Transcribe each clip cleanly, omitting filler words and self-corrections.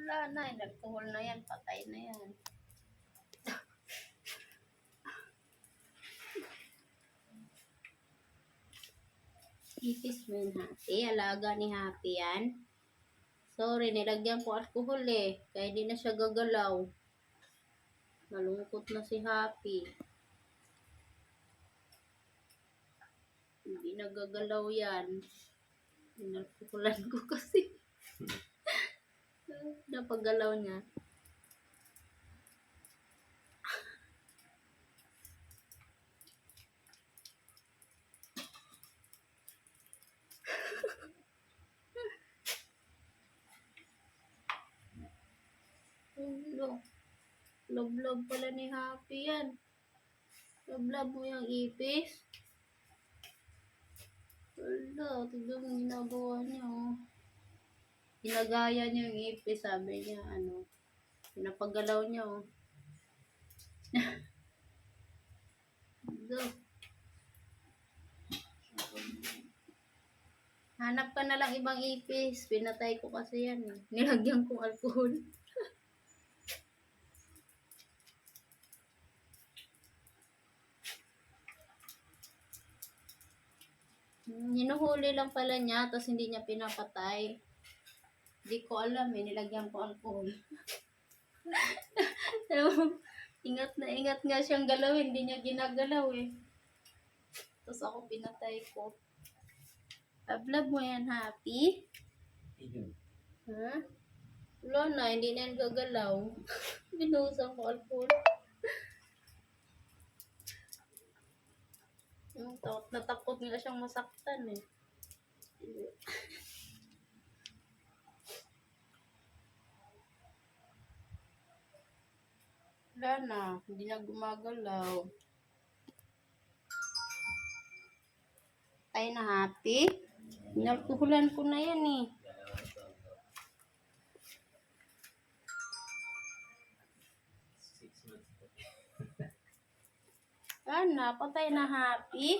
Wala na, alcohol na yan, patay na yan. Ipis mo yun, Happy. Alaga ni Happy yan. Sorry, nilagyan ko alcohol eh. Kaya hindi na siya gagalaw. Malungkot na si Happy. Hindi na gagalaw yan. Inalcoholan ko kasi. Napagalaw niya. Love pala ni Happy yan. Love mo yung ipis. Wala, tignan mo ginagawa niya. Oh. Ginagaya niya yung ipis, sabi niya, pinapagalaw niya. Oh. Hanap ka na lang ibang ipis. Pinatay ko kasi yan. Nilagyan kong alcohol. Hinuhuli lang pala niya, tapos hindi niya pinapatay. Hindi ko alam eh, nilagyan ko alcohol. Ingat nga siyang galawin, hindi niya ginagalaw eh. Tapos ako pinatay ko. Love mo yan, Happy? Ha? Wala na, hindi na yan gagalaw. Binuhusan ko alcohol. Natakot nila siyang masaktan eh. Wala na, hindi na gumagalaw. Ay na, Happy? Inalcoholan ko na yan eh. Patay na, Happy.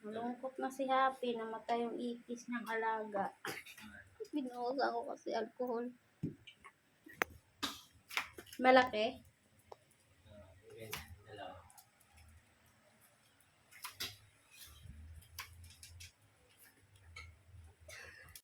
Malungkot na si Happy. Namatay yung ipis ng alaga. Binuhusan ko kasi alcohol. Malaki?